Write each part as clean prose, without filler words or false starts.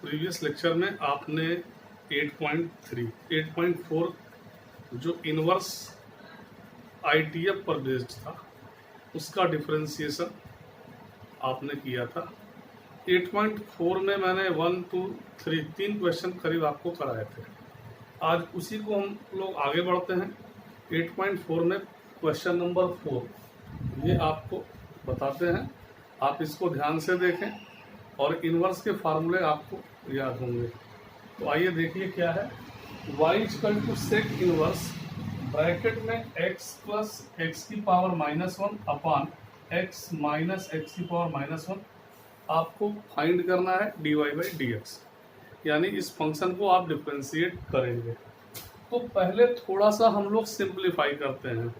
Previous lecture में आपने 8.3, 8.4 जो इनवर्स आईटीएफ पर बेस्ड था उसका डिफरेंशिएशन आपने किया था। 8.4 में मैंने 1, 2, 3 तीन क्वेश्चन करीब आपको कराए थे। आज उसी को हम लोग आगे बढ़ते हैं। 8.4 में क्वेश्चन नंबर 4 ये आपको बताते हैं, आप इसको ध्यान से देखें और इनवर्स के फार्मूले आपको याद होंगे। तो आइए देखिए क्या है। y = सेक इनवर्स ब्रैकेट में x प्लस एक्स की पावर -1 अपान x माइनस एक्स की पावर -1 आपको फाइंड करना है dy/dx, यानी इस फंक्शन को आप डिफरेंशिएट करेंगे। तो पहले थोड़ा सा हम लोग सिंप्लीफाई करते हैं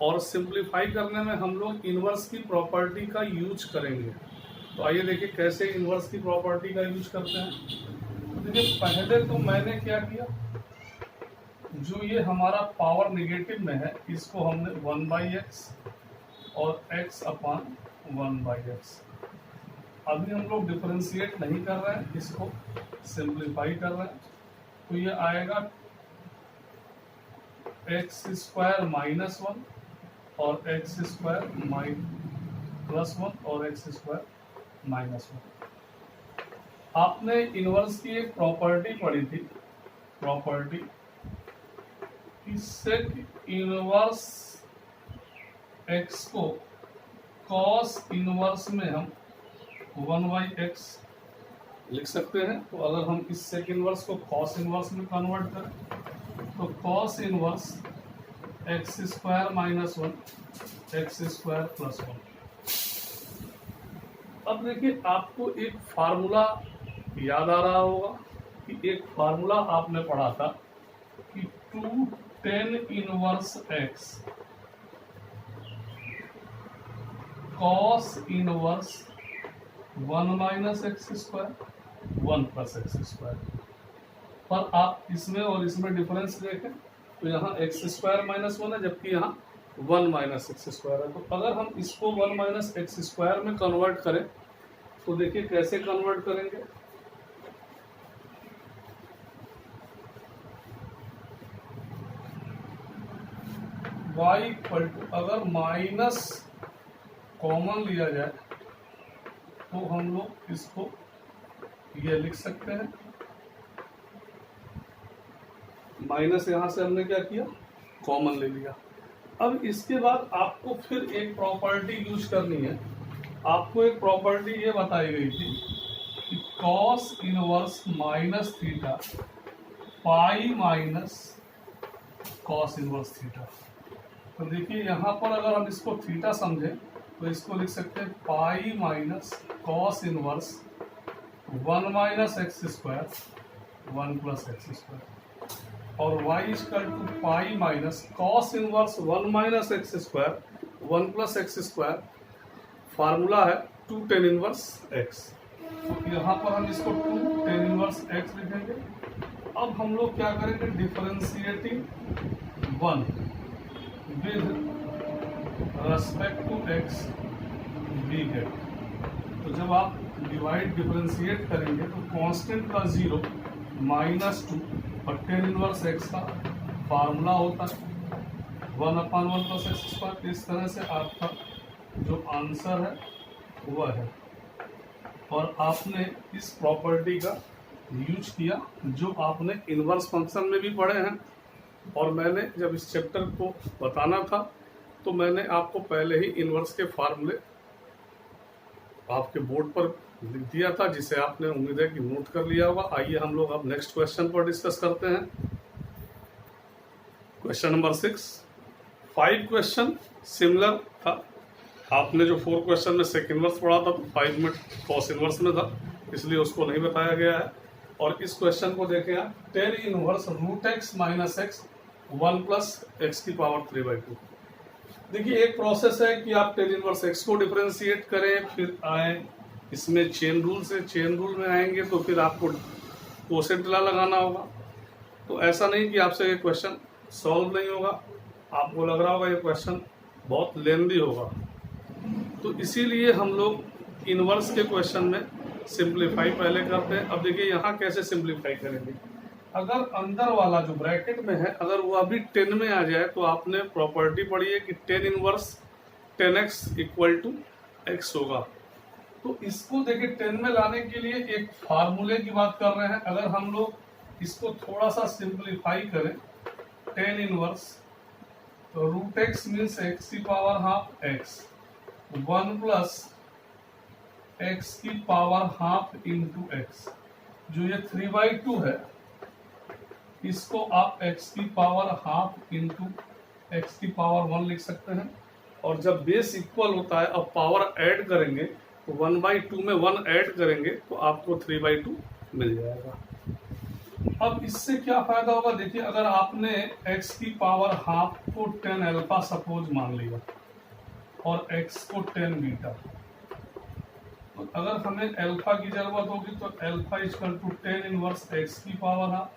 और सिंप्लीफाई करने में हम लोग इनवर्स की प्रॉपर्टी का यूज करेंगे। तो आइए देखिए कैसे इनवर्स की प्रॉपर्टी का यूज करते हैं। देखिए पहले तो मैंने क्या किया, जो ये हमारा पावर नेगेटिव में है इसको हमने 1/x और x अपान 1/x। अभी हम लोग डिफरेंशिएट नहीं कर रहे हैं, इसको सिंप्लीफाई कर रहे हैं। तो ये आएगा x² -1 और x² +1 और x² -1। आपने इनवर्स की एक प्रॉपर्टी पढ़ी थी, प्रॉपर्टी सेक इनवर्स x को कॉस इनवर्स में हम 1/x लिख सकते हैं। तो अगर हम इस सेक इनवर्स को कॉस इनवर्स में कन्वर्ट करें तो कॉस इनवर्स x² -1 x² +1। अब देखिए आपको एक फार्मूला याद आ रहा होगा कि एक फार्मूला आपने पढ़ा था कि 2 tan inverse x cos inverse 1 - x² 1 + x²। पर आप इसमें और इसमें डिफरेंस देखें तो यहाँ x² -1 है जबकि यहाँ 1 - x² है। तो अगर हम इसको 1 - x² में कन्वर्ट करें तो देखिए कैसे कन्वर्ट करेंगे। y = अगर माइनस कॉमन लिया जाए तो हम लोग इसको ये लिख सकते हैं, माइनस यहाँ से हमने क्या किया, कॉमन ले लिया। अब इसके बाद आपको फिर एक प्रॉपर्टी यूज करनी है। आपको एक प्रॉपर्टी ये बताई गई थी कि cos inverse -theta pi minus cos inverse theta. तो देखिए यहाँ पर अगर हम इसको थीटा समझें तो इसको लिख सकते हैं pi minus cos inverse 1 - x² 1 + x²। और y = pi minus cos inverse 1 - x² 1 + x²। Formula है 2 tan इनवर्स x। यहाँ पर हम इसको 2 tan इनवर्स x लिखेंगे। अब हम लोग क्या करेंगे, differentiating 1 with respect to x we get. तो जब आप डिफरेंशिएट करेंगे तो कांस्टेंट का 0 -2 और tan इनवर्स x का फार्मूला होता है 1/1 + x²। इस तरह से आपका जो आंसर है वह है। और आपने इस प्रॉपर्टी का यूज किया जो आपने इनवर्स फंक्शन में भी पढ़े हैं। और मैंने जब इस चैप्टर को बताना था तो मैंने आपको पहले ही इनवर्स के फार्मूले आपके बोर्ड पर लिख दिया था, जिसे आपने उम्मीद है कि नोट कर लिया होगा। आइए हम लोग अब नेक्स्ट क्वेश्चन पर डिस्कस करते हैं। Question number 6। 5 क्वेश्चन सिमिलर था। आपने जो 4 क्वेश्चन में सेक इनवर्स पढ़ा था तो 5 में कॉस इनवर्स में था, इसलिए उसको नहीं बताया गया है। और इस क्वेश्चन को देखें आप, tan inverse √x - x 1 + x की पावर 3/2। देखिए एक प्रोसेस है कि आप tan इनवर्स x को डिफरेंशिएट करें, फिर आए इसमें चेन रूल से, चेन रूल में आएंगे तो फिर आपको कोसेंट लॉ लगाना होगा। तो ऐसा नहीं कि आपसे ये क्वेश्चन सॉल्व नहीं होगा, आपको लग रहा होगा ये क्वेश्चन बहुत लेंदी होगा। तो इसीलिए हम लोग इनवर्स के क्वेश्चन में सिंप्लीफाई पहले करते हैं। अब देखिए यहाँ कैसे सिंप्लीफाई करेंगे। अगर अंदर वाला जो ब्रैकेट में है अगर वो अभी 10 में आ जाए तो आपने प्रॉपर्टी पढ़ी है कि 10 inverse 10x equal to x होगा। तो इसको देखिए 10 में लाने के लिए एक फार्मूले की बात कर रहे हैं। अगर हम लोग इसको थोड़ा सा सिंप्लीफाई करें 10 इनवर्स तो रूट एक्स मीन्स एक्स की power half x 1 plus x की पावर हाफ इंटू एक्स, जो ये 3/2 है इसको आप x की पावर हाफ इंटू एक्स की पावर 1 लिख सकते हैं। और जब बेस इक्वल होता है अब पावर ऐड करेंगे तो 1/2 में 1 ऐड करेंगे तो आपको 3/2 मिल जाएगा। अब इससे क्या फायदा होगा देखिए, अगर आपने x की पावर हाफ को 10 अल्फा सपोज मान लिया और x को 10 बीटा, तो अगर हमें अल्फा की जरूरत होगी तो alpha equal to 10 inverse x की पावर हाफ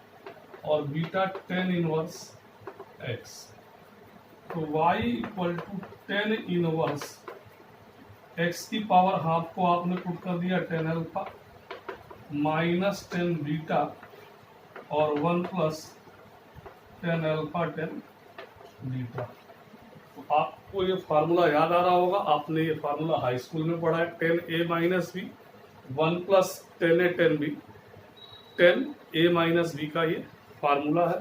और बीटा 10 इनवर्स x। तो y equal to 10 inverse x की पावर हाफ को आपने पुट कर दिया 10 अल्फा माइनस 10 बीटा और 1 प्लस 10 अल्फा 10 बीटा। तो आपको ये फार्मूला याद आ रहा होगा, आपने ये फार्मूला हाई स्कूल में पढ़ा है। 10a minus B 1 plus 10a 10b 10a minus B का ये फार्मूला है।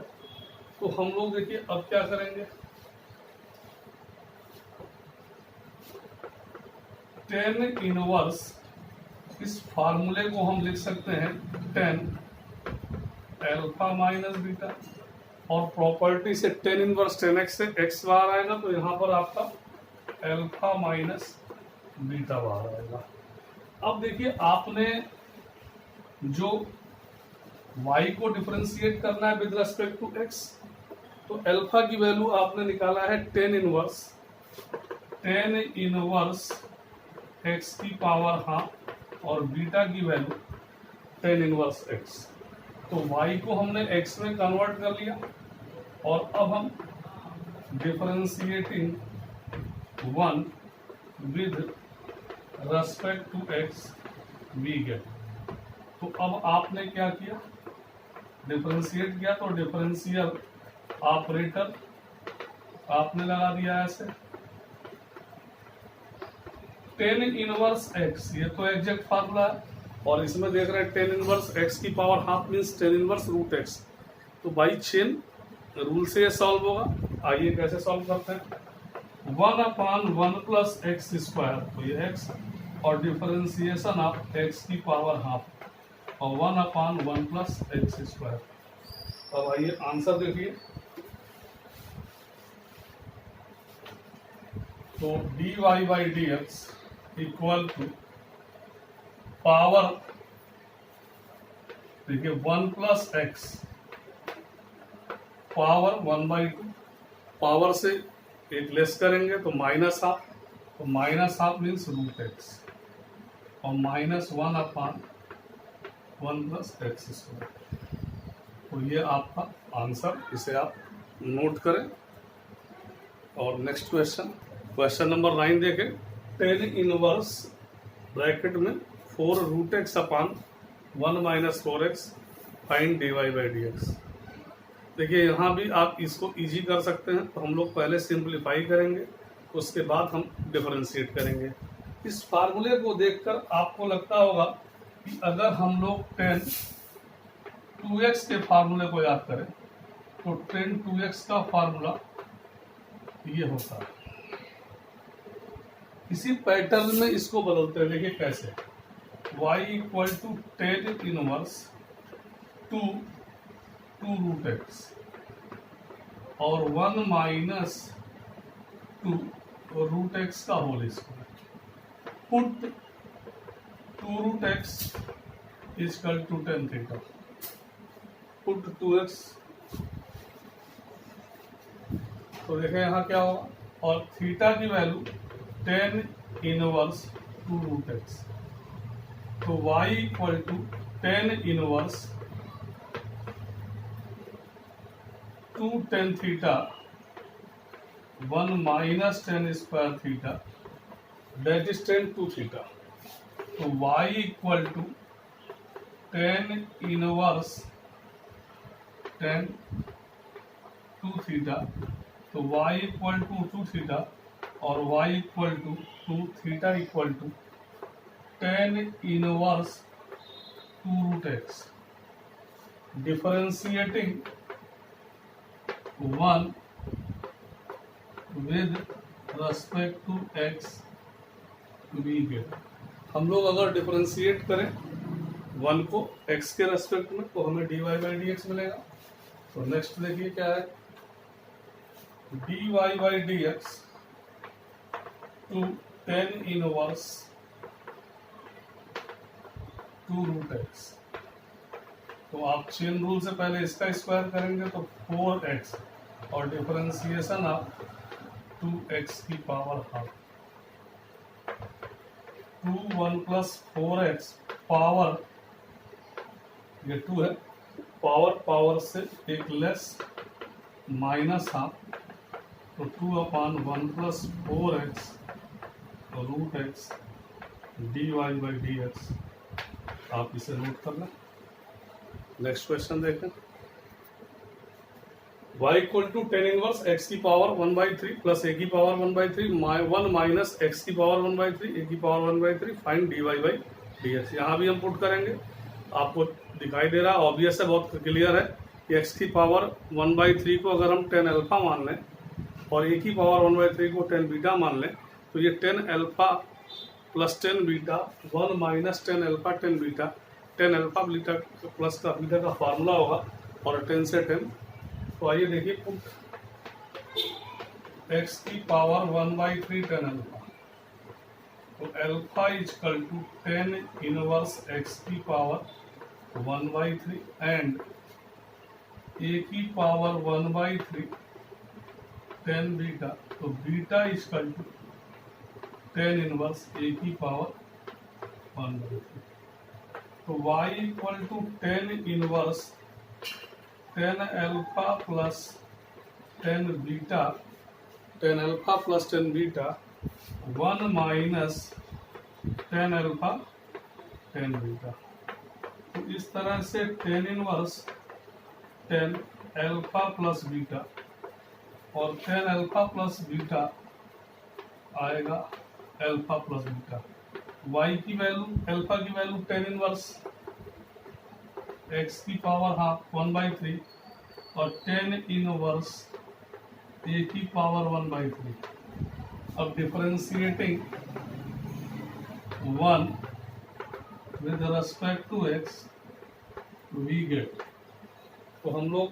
तो हम लोग देखिए अब क्या करेंगे, 10 इनवर्स इस फार्मूले को हम लिख सकते हैं 10 अल्फा माइनस बीटा और प्रॉपर्टी से 10 इनवर्स 10x से x बाहर आएगा तो यहाँ पर आपका अल्फा माइनस बीटा बाहर आएगा। अब देखिए आपने जो y को डिफरेंशिएट करना है विद रेस्पेक्ट टू x, तो अल्फा की वैल्यू आपने निकाला है 10 इनवर्स x की पावर हाफ और बीटा की वैल्यू 10 इनवर्स x। तो y को हमने x में कन्वर्ट कर लिया और अब हम differentiating 1 with respect to x we get. तो अब आपने क्या किया, डिफरेंशिएट किया तो डिफरेंशियल ऑपरेटर आपने लगा दिया ऐसे 10 इनवर्स x, ये तो एग्जैक्ट फार्मूला है। और इसमें देख रहे हैं 10 इनवर्स x की power half means 10 inverse root x। तो बाई चेन रूल से ये सॉल्व होगा। आइए कैसे सॉल्व करते हैं। 1/1 प्लस एक्स स्क्वायर, तो ये x और डिफरेंशिएशन ऑफ x की पावर हाफ और 1/1 प्लस एक्स स्क्वायर। अब आइए आंसर देखिए। तो dy/dx इक्वल टू पावर देखिए 1 प्लस एक्स पावर 1/2, पावर से एक लेस करेंगे तो माइनस हाफ, तो minus half means root x और माइनस 1/1 प्लस एक्स स्क्वायर। तो ये आपका आंसर, इसे आप नोट करें। और नेक्स्ट क्वेश्चन नंबर 9 देखें। 10 इनवर्स ब्रैकेट में 4 root x upon 1 minus 4x find dy/dx। देखिए यहाँ भी आप इसको इजी कर सकते हैं, तो हम लोग पहले सिंप्लीफाई करेंगे उसके बाद हम डिफरेंशिएट करेंगे। इस फार्मूले को देखकर आपको लगता होगा कि अगर हम लोग 10 2x के फार्मूले को याद करें तो 10 2x का फार्मूला ये होता है। इसी पैटर्न में इसको बदलते हैं, देखिए कैसे। y equal to 10 inverse 2 root x और 1 माइनस 2 रूट एक्स का whole square. Put 2 root x equal to 10 theta. Put 2x, तो देखें यहाँ क्या होगा, और थीटा की वैल्यू 10 इनवर्स 2 रूट एक्स। तो y equal to 10 inverse 2 10 theta 1 minus 10 square theta that is 10 2 theta. तो y equal to tan inverse tan 2 theta, तो y इक्वल टू 2 थीटा और y equal to 2 theta equal to tan inverse 2 root x, differentiating 1 with respect to x we get. हम लोग अगर differentiate करें 1 को x के respect में तो हमें dy बाई डी एक्स मिलेगा। तो नेक्स्ट देखिए क्या है, dy by d x to tan inverse 2 root x. तो आप चेन रूल से पहले इसका स्क्वायर करेंगे तो 4x और डिफरेंशिएशन आप 2x की power half, 2 1 plus 4x power, ये 2 है, पावर से एक लेस माइनस हाफ, तो 2/1 plus 4x root x dy by d x. आप इसे नोट कर लें। नेक्स्ट क्वेश्चन देखें, y equal to ten inverse x की पावर 1/3 प्लस a की पावर 1/3 1 माइनस x की पावर 1/3 a की power 1/3 find dy by d x. यहाँ भी हम पुट करेंगे, आपको दिखाई दे रहा है, ऑब्वियस है, बहुत क्लियर है कि x की पावर 1/3 को अगर हम 10 अल्फा मान लें और a की पावर 1/3 को 10 बीटा मान लें तो ये 10 alpha plus 10 beta 1 minus 10 alpha 10 beta, 10 alpha beta plus का बीटा का फार्मूला होगा और 10 से 10। तो आइए देखिए, पुट x की पावर 1/3 10 अल्फा, तो alpha equal to 10 inverse x की पावर 1/3 एंड a की पावर 1/3 10 बीटा, तो beta equal to 10 inverse a की पावर 1/3। तो y equal to 10 inverse 10 alpha plus 10 beta, 10 alpha plus 10 beta 1 minus 10 alpha 10 beta. तो इस तरह से 10 इनवर्स 10 अल्फा प्लस बीटा और 10 अल्फा प्लस बीटा आएगा अल्फा प्लस बीटा। y की वैल्यू, अल्फा की वैल्यू 10 इनवर्स x की पावर हाफ 1/3 और 10 इनवर्स a की पावर 1/3। अब differentiating 1 with respect to x we get. तो हम लोग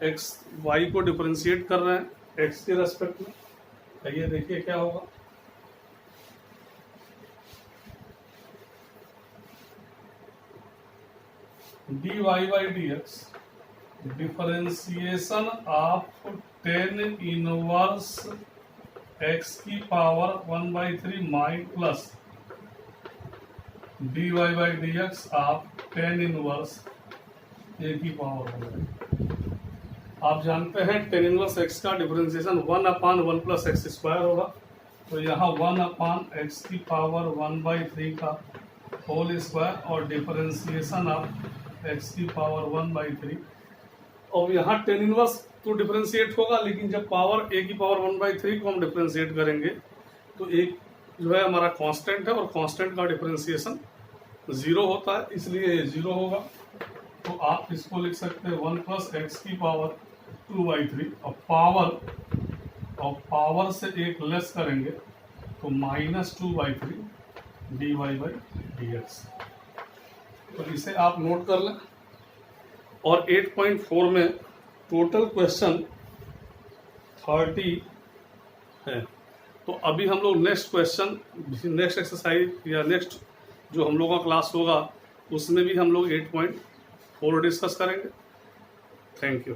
x y को डिफरेंशिएट कर रहे हैं x के रेस्पेक्ट में, आइए देखिए क्या होगा। dy by d x, differentiation of 10 inverse x की power 1/3 mine plus dy by d x of 10 inverse a की पावर 1। आप जानते हैं 10 इनवर्स x का डिफरेंशिएशन 1/1 प्लस एक्स स्क्वायर होगा, तो यहाँ 1/x की पावर 1/3 का होल स्क्वायर और डिफरेंशिएशन ऑफ x की पावर 1/3। और यहाँ 10 इनवर्स तो डिफरेंशिएट होगा, लेकिन जब पावर a की पावर 1/3 को हम डिफरेंशिएट करेंगे तो एक जो है हमारा कांस्टेंट है और कांस्टेंट का डिफरेंशिएशन 0 होता है, इसलिए ये 0 होगा। तो आप इसको लिख सकते हैं 1 प्लस एक्स की पावर 2/3 और पावर से एक लेस करेंगे तो -2/3 dy बाई डी एक्स। तो इसे आप नोट कर लें। और 8.4 में टोटल क्वेश्चन 30 है। तो अभी हम लोग नेक्स्ट क्वेश्चन, नेक्स्ट एक्सरसाइज या नेक्स्ट जो हम लोग का क्लास होगा उसमें भी हम लोग 8.4 डिस्कस करेंगे। Thank you.